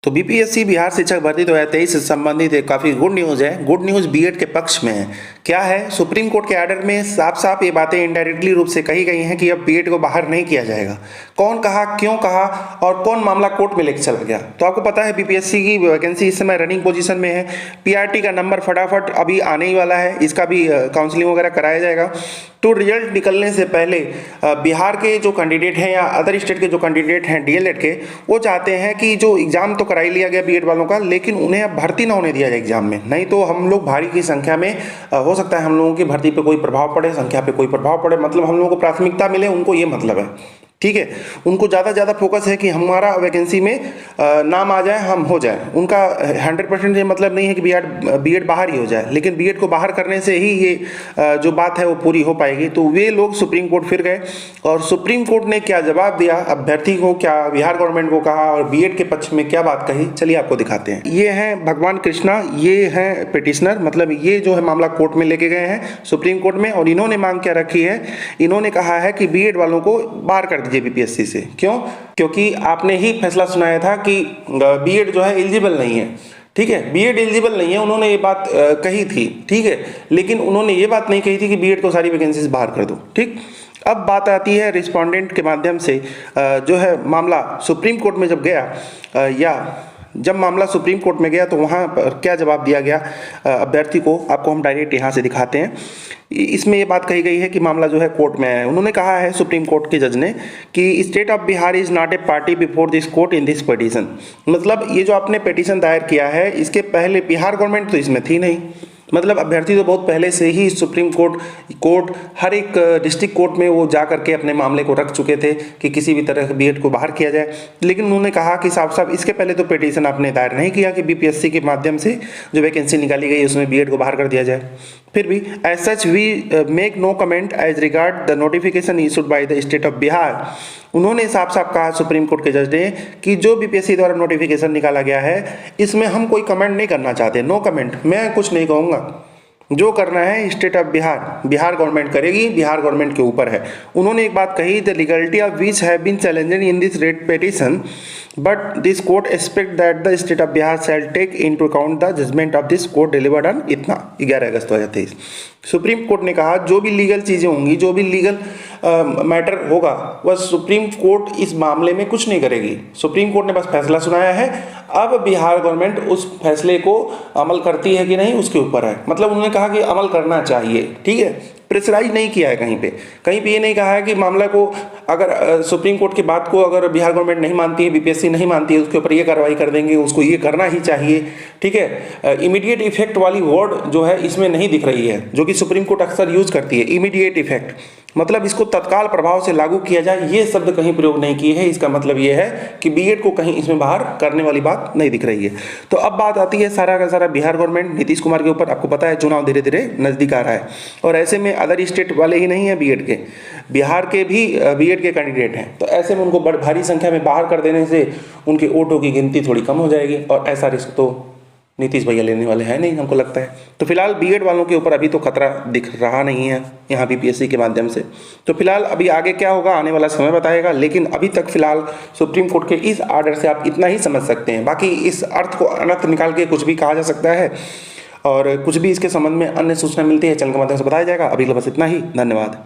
तो बीपीएससी बिहार शिक्षक भर्ती 2023 से संबंधित एक काफ़ी गुड न्यूज़ है। गुड न्यूज़ बीएड के पक्ष में है। क्या है, सुप्रीम कोर्ट के आर्डर में साफ साफ ये बातें इनडायरेक्टली रूप से कही गई हैं कि अब बीएड को बाहर नहीं किया जाएगा। कौन कहा, क्यों कहा और कौन मामला कोर्ट में लेकर चला गया? तो आपको पता है बीपीएससी की वैकेंसी इस समय रनिंग पोजीशन में है। पीआरटी का नंबर फटाफट अभी आने ही वाला है, इसका भी काउंसलिंग वगैरह कराया जाएगा। तो रिजल्ट निकलने से पहले बिहार के जो कैंडिडेट हैं या अदर स्टेट के जो कैंडिडेट हैं डीएलएड के, वो चाहते हैं कि जो एग्ज़ाम तो करा ही लिया गया बीएड वालों का, लेकिन उन्हें अब भर्ती ना होने दिया जाए एग्जाम में। नहीं तो हम लोग भारी की संख्या में हो सकता है हम लोगों की भर्ती पे कोई प्रभाव पड़े, संख्या पे कोई प्रभाव पड़े, मतलब हम लोगों को प्राथमिकता मिले, उनको ये मतलब है। ठीक है, उनको ज़्यादा फोकस है कि हमारा वैकेंसी में नाम आ जाए, हम हो जाए। उनका 100% ये मतलब नहीं है कि बीएड बाहर ही हो जाए, लेकिन बीएड को बाहर करने से ही ये जो बात है वो पूरी हो पाएगी। तो वे लोग सुप्रीम कोर्ट फिर गए और सुप्रीम कोर्ट ने क्या जवाब दिया अभ्यर्थी को, क्या बिहार गवर्नमेंट को कहा और बीएड के पक्ष में क्या बात कही, चलिए आपको दिखाते हैं। ये हैं भगवान कृष्णा, ये हैं पिटिशनर, मतलब ये जो है मामला कोर्ट में लेके गए हैं सुप्रीम कोर्ट में, और इन्होंने मांग क्या रखी है, इन्होंने कहा है कि बीएड वालों को बाहर कर बीपीएससी से। क्यों? क्योंकि आपने ही फैसला सुनाया था कि बीएड जो है एलिजिबल नहीं है। ठीक है, बीएड एलिजिबल नहीं है, उन्होंने ये बात कही थी। ठीक है, लेकिन उन्होंने ये बात नहीं कही थी कि बीएड को सारी वैकेंसीज बाहर कर दो। ठीक, अब बात आती है रिस्पोंडेंट के माध्यम से जो है मामला सुप्रीम कोर्ट में जब गया या जब मामला सुप्रीम कोर्ट में गया तो वहाँ पर क्या जवाब दिया गया अभ्यर्थी को, आपको हम डायरेक्ट यहाँ से दिखाते हैं। इसमें ये बात कही गई है कि मामला जो है कोर्ट में है। उन्होंने कहा है सुप्रीम कोर्ट के जज ने कि state of Bihar is not a party before this court in this petition. मतलब ये जो आपने पिटीशन दायर किया है, इसके पहले बिहार गवर्नमेंट तो इसमें थी नहीं। मतलब अभ्यर्थी तो बहुत पहले से ही सुप्रीम कोर्ट हर एक डिस्ट्रिक्ट कोर्ट में वो जा करके अपने मामले को रख चुके थे कि किसी भी तरह बीएड को बाहर किया जाए। लेकिन उन्होंने कहा कि साफ साफ इसके पहले तो पिटीशन आपने दायर नहीं किया कि बीपीएससी के माध्यम से जो वैकेंसी निकाली गई उसमें बीएड को बाहर कर दिया जाए। फिर भी as such we make no comment as regard the notification issued by the state of Bihar. उन्होंने साफ साफ कहा सुप्रीम कोर्ट के जज ने कि जो बीपीएससी द्वारा नोटिफिकेशन निकाला गया है इसमें हम कोई कमेंट नहीं करना चाहते। नो कमेंट, मैं कुछ नहीं कहूँगा। जो करना है स्टेट ऑफ बिहार गवर्नमेंट करेगी, बिहार गवर्नमेंट के ऊपर है। उन्होंने एक बात कही, the legality of which have been challenged in this writ petition but this court expect that the state of Bihar shall take into account the judgement of this court delivered on इतना 11 अगस्त 2023। Supreme court ने कहा जो भी legal चीज़ें होंगी, जो भी legal matter होगा, वह सुप्रीम कोर्ट इस मामले में कुछ नहीं करेगी। सुप्रीम कोर्ट ने बस फैसला सुनाया है। अब बिहार गवर्नमेंट उस फैसले को अमल करती है कि नहीं उसके ऊपर है। मतलब उन्होंने कहा कि अमल करना चाहिए। ठीक है, प्रेशराइज नहीं किया है कहीं पे ये नहीं कहा है कि मामला को अगर सुप्रीम कोर्ट की बात को अगर बिहार गवर्नमेंट नहीं मानती है, बीपीएससी नहीं मानती है, उसके ऊपर ये कार्रवाई कर देंगे, उसको ये करना ही चाहिए। ठीक है, इमीडिएट इफेक्ट वाली वर्ड जो है इसमें नहीं दिख रही है, जो कि सुप्रीम कोर्ट अक्सर यूज करती है। इमीडिएट इफेक्ट मतलब इसको तत्काल प्रभाव से लागू किया जाए, ये शब्द कहीं प्रयोग नहीं किए हैं। इसका मतलब ये है कि बीएड को कहीं इसमें बाहर करने वाली बात नहीं दिख रही है। तो अब बात आती है सारा का सारा बिहार गवर्नमेंट नीतीश कुमार के ऊपर। आपको पता है चुनाव धीरे धीरे नजदीक आ रहा है और ऐसे में अदर स्टेट वाले ही नहीं है बीएड के, बिहार के भी बीएड के कैंडिडेट हैं। तो ऐसे में उनको भारी संख्या में बाहर कर देने से उनके वोटों की गिनती थोड़ी कम हो जाएगी और ऐसा रिस्क तो नीतीश भैया लेने वाले हैं नहीं, हमको लगता है। तो फिलहाल बीएड वालों के ऊपर अभी तो खतरा दिख रहा नहीं है यहाँ बीपीएससी के माध्यम से। तो फिलहाल अभी आगे क्या होगा आने वाला समय बताएगा, लेकिन अभी तक फिलहाल सुप्रीम कोर्ट के इस आर्डर से आप इतना ही समझ सकते हैं। बाकी इस अर्थ को अनर्थ निकाल के कुछ भी कहा जा सकता है और कुछ भी इसके संबंध में अन्य सूचना मिलती है चैनल के माध्यम से बताया जाएगा। अभी बस इतना ही, धन्यवाद।